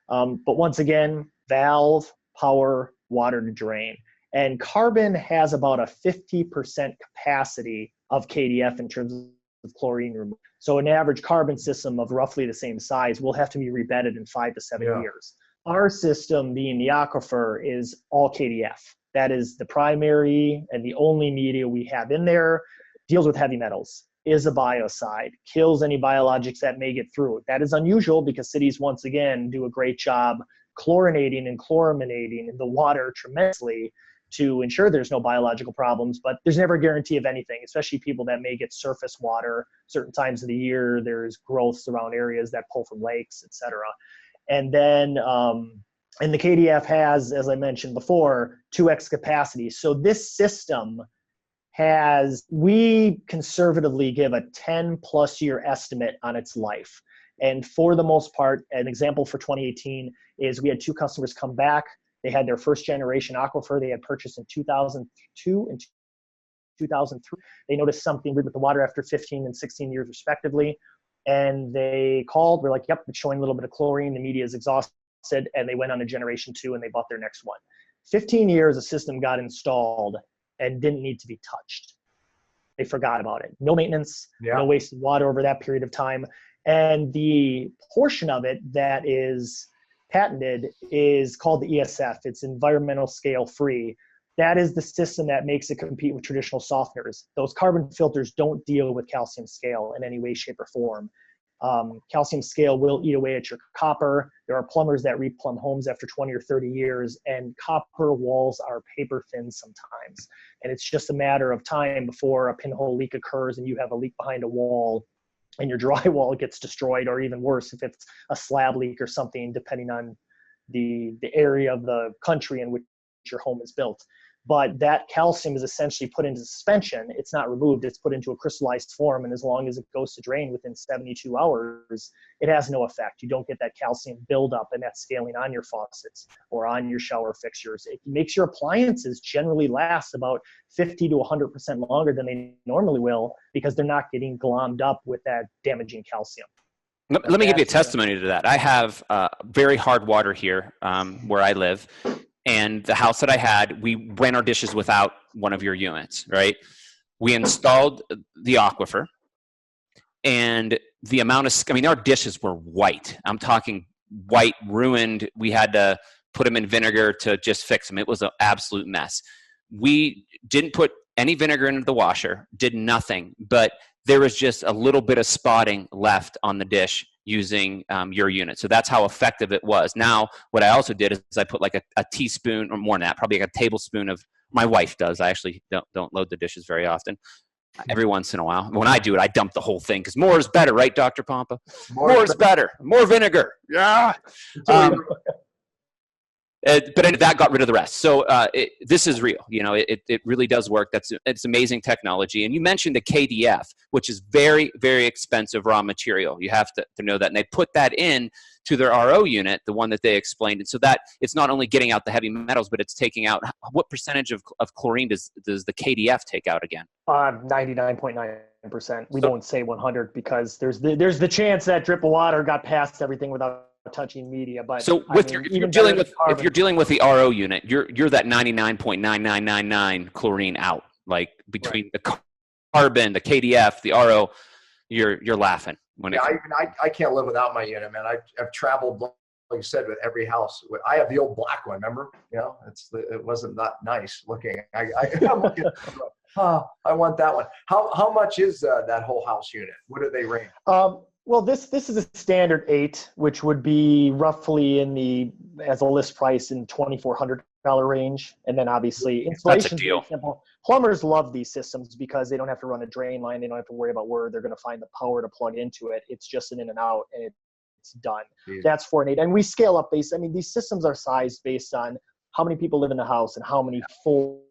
But once again, valve, power, water to drain. And carbon has about a 50% capacity of KDF in terms of chlorine removal. So an average carbon system of roughly the same size will have to be rebedded in 5 to 7 years. Our system, being the aquifer, is all KDF. That is the primary and the only media we have in there. Deals with heavy metals, is a biocide, kills any biologics that may get through it. That is unusual because cities, once again, do a great job chlorinating and chloraminating the water tremendously to ensure there's no biological problems, but there's never a guarantee of anything, especially people that may get surface water certain times of the year. There's growths around areas that pull from lakes, etc. And then, and the KDF has, as I mentioned before, 2x capacity. So this system we conservatively give a 10+ year estimate on its life. And for the most part, an example for 2018 is we had 2 customers come back. They had their first generation aquifer they had purchased in 2002 and 2003. They noticed something weird with the water after 15 and 16 years respectively. And they called, we're like, yep, it's showing a little bit of chlorine. The media is exhausted. And they went on to generation 2 and they bought their next one. 15 years, a system got installed and didn't need to be touched. They forgot about it. No maintenance, no wasted water over that period of time. And the portion of it that is patented is called the ESF. It's environmental scale free. That is the system that makes it compete with traditional softeners. Those carbon filters don't deal with calcium scale in any way, shape, or form. Calcium scale will eat away at your copper. There are plumbers that replumb homes after 20 or 30 years, and copper walls are paper thin sometimes. And it's just a matter of time before a pinhole leak occurs and you have a leak behind a wall and your drywall gets destroyed, or even worse, if it's a slab leak or something, depending on the area of the country in which your home is built. But that calcium is essentially put into suspension. It's not removed, it's put into a crystallized form. And as long as it goes to drain within 72 hours, it has no effect. You don't get that calcium buildup and that scaling on your faucets or on your shower fixtures. It makes your appliances generally last about 50 to 100% longer than they normally will, because they're not getting glommed up with that damaging calcium. Let me give you a testimony to that. I have very hard water here where I live. And the house that I had, we ran our dishes without one of your units, right? We installed the aquifer, and the amount of, our dishes were white. I'm talking white, ruined. We had to put them in vinegar to just fix them. It was an absolute mess. We didn't put any vinegar into the washer, did nothing, but there was just a little bit of spotting left on the dish using your unit. So that's how effective it was. Now, what I also did is I put like a teaspoon, or more than that, probably like a tablespoon of, my wife does. I actually don't load the dishes very often. Every once in a while. When I do it, I dump the whole thing, because more is better, right, Dr. Pompa? More is better. More vinegar. Yeah. But that got rid of the rest. So this is real. It really does work. It's amazing technology. And you mentioned the KDF, which is very, very expensive raw material. You have to know that. And they put that in to their RO unit, the one that they explained. And so that it's not only getting out the heavy metals, but it's taking out, what percentage of chlorine does the KDF take out again? 99.9%. We don't say 100, because there's the chance that drip of water got past everything without touching media. But so if you're dealing with the RO unit, you're that 99.9999 chlorine out, like between the carbon, the KDF, the RO, you're laughing. I can't live without my unit, man. I've traveled, like you said, with every house. I have the old black one, remember? It wasn't that nice looking. I'm looking, I want that one. How much is that whole house unit? What do they range? Well, this is a standard 8, which would be roughly as a list price in $2,400 range. And then obviously installation is very simple. Plumbers love these systems because they don't have to run a drain line. They don't have to worry about where they're going to find the power to plug into it. It's just an in and out, and it's done. That's for an 8. And we scale up these systems are sized based on how many people live in the house and how many full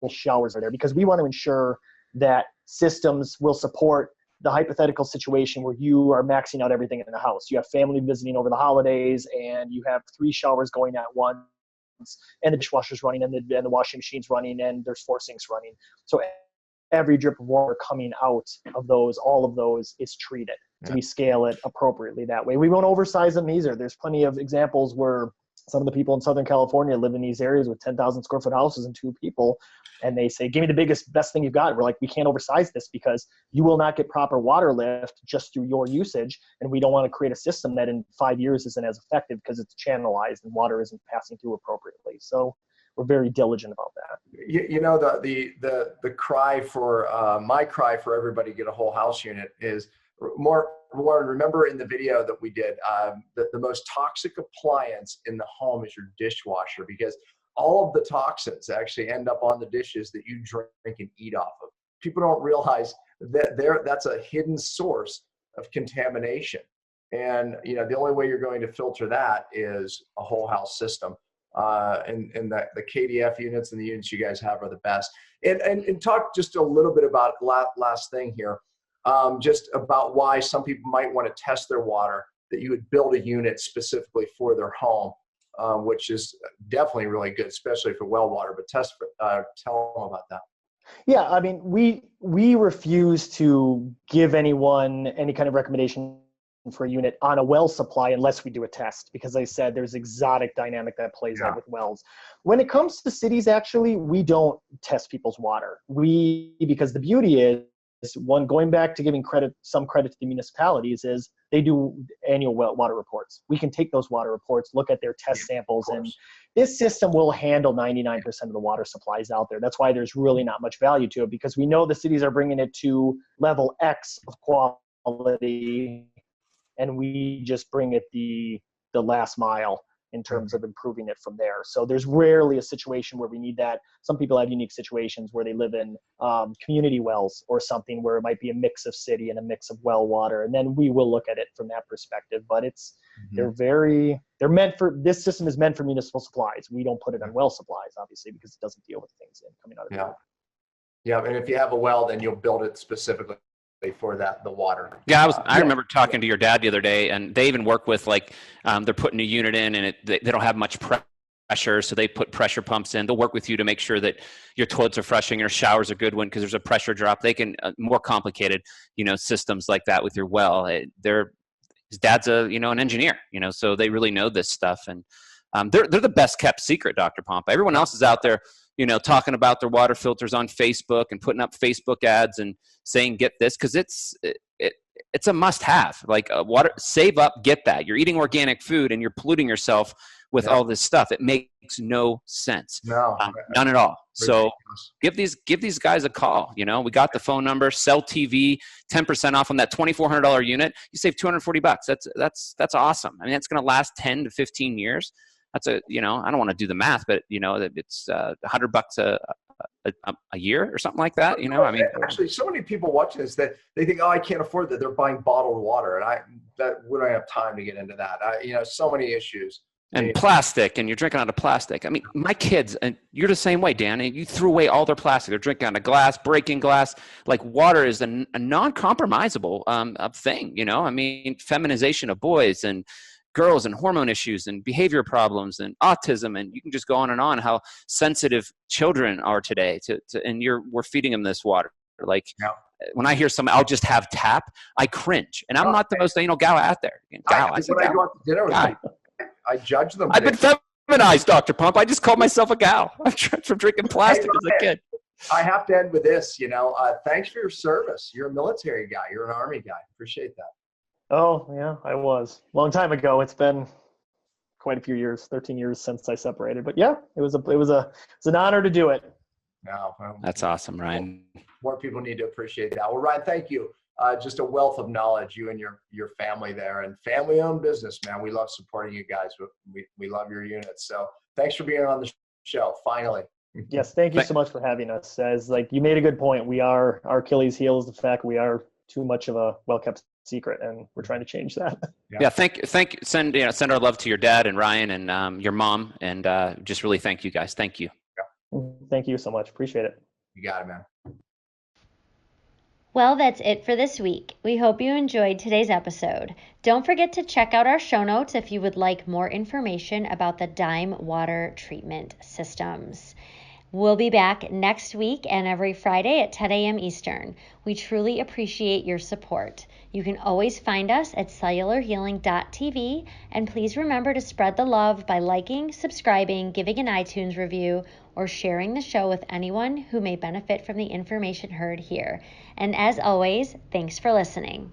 showers are there, because we want to ensure that systems will support the hypothetical situation where you are maxing out everything in the house. You have family visiting over the holidays, and you have 3 showers going at once, and the dishwasher's running, and the washing machine's running, and there's 4 sinks running. So every drip of water coming out of all of those is treated. So we scale it appropriately that way. We won't oversize them either. There's plenty of examples where some of the people in Southern California live in these areas with 10,000 square foot houses and 2 people. And they say, give me the best thing you've got. We're like, we can't oversize this because you will not get proper water lift just through your usage. And we don't want to create a system that in 5 years isn't as effective because it's channelized and water isn't passing through appropriately. So we're very diligent about that. The cry for, my cry for everybody to get a whole house unit is more. Remember in the video that we did, the most toxic appliance in the home is your dishwasher, because all of the toxins actually end up on the dishes that you drink and eat off of. People don't realize that that's a hidden source of contamination. And the only way you're going to filter that is a whole house system. And the KDF units and the units you guys have are the best. And talk just a little bit about last thing here, just about why some people might want to test their water, that you would build a unit specifically for their home, which is definitely really good, especially for well water. But tell them about that. Yeah, I mean, we refuse to give anyone any kind of recommendation for a unit on a well supply unless we do a test, because I said there's exotic dynamic that plays out with wells. When it comes to cities, actually, we don't test people's water. Because the beauty is, one, going back to giving some credit to the municipalities, is they do annual water reports. We can take those water reports, look at their test samples, and this system will handle 99% of the water supplies out there. That's why there's really not much value to it, because we know the cities are bringing it to level X of quality, and we just bring it the last mile in terms of improving it from there. So there's rarely a situation where we need that. Some people have unique situations where they live in community wells or something where it might be a mix of city and a mix of well water, and then we will look at it from that perspective. But this system is meant for municipal supplies. We don't put it on well supplies, obviously, because it doesn't deal with things coming out of the well. Yeah, and if you have a well, then you'll build it specifically for the water. Yeah, I remember talking to your dad the other day, and they even work with they're putting a unit in, and they don't have much pressure, so they put pressure pumps in. They'll work with you to make sure that your toilets are fresh and your showers are good one, because there's a pressure drop. They can more complicated systems like that with your well. His dad's an engineer, so they really know this stuff, and they're the best kept secret, Dr. Pompa. Everyone else is out there talking about their water filters on Facebook and putting up Facebook ads and saying, get this, because it's a must have. Water, save up, get that. You're eating organic food and you're polluting yourself with all this stuff. It makes no sense. No, none at all. So give these guys a call. We got the phone number, Sell TV, 10% off on that $2,400 unit. You save $240. That's awesome. I mean, that's going to last 10 to 15 years. That's I don't want to do the math, but it's $100 a year or something like that. I mean, actually, so many people watching this that they think, I can't afford that. They're buying bottled water, and we don't have time to get into that. So many issues. And plastic, and you're drinking out of plastic. I mean, my kids, and you're the same way, Dan. You threw away all their plastic. They're drinking out of glass, breaking glass. Water is a non-compromisable thing. I mean, feminization of boys and girls and hormone issues and behavior problems and autism, and you can just go on and on how sensitive children are today and we're feeding them this water. When I hear I'll just have tap, I cringe, and I'm not the most anal gal out there. I go out to dinner with people, I judge them. I've been feminized, Dr. Pump. I just called myself a gal from drinking plastic as a kid. I have to end with this, thanks for your service. You're a military guy. You're an Army guy. Appreciate that. Oh, yeah, I was. Long time ago. It's been quite a few years, 13 years since I separated. But yeah, it was an honor to do it. No, that's awesome, Ryan. More people need to appreciate that. Well, Ryan, thank you. Just a wealth of knowledge, you and your family there, and family-owned business, man. We love supporting you guys. We love your units. So thanks for being on the show, finally. Yes, thank you so much for having us. As you made a good point, our Achilles heel is the fact we are too much of a well-kept secret, and we're trying to change that. Yeah, send our love to your dad and Ryan and your mom, and just really thank you guys. Thank you. Yeah. Thank you so much. Appreciate it. You got it, man. Well, that's it for this week. We hope you enjoyed today's episode. Don't forget to check out our show notes if you would like more information about the Dime water treatment systems. We'll be back next week and every Friday at 10 a.m. Eastern. We truly appreciate your support. You can always find us at cellularhealing.tv, and please remember to spread the love by liking, subscribing, giving an iTunes review, or sharing the show with anyone who may benefit from the information heard here. And as always, thanks for listening.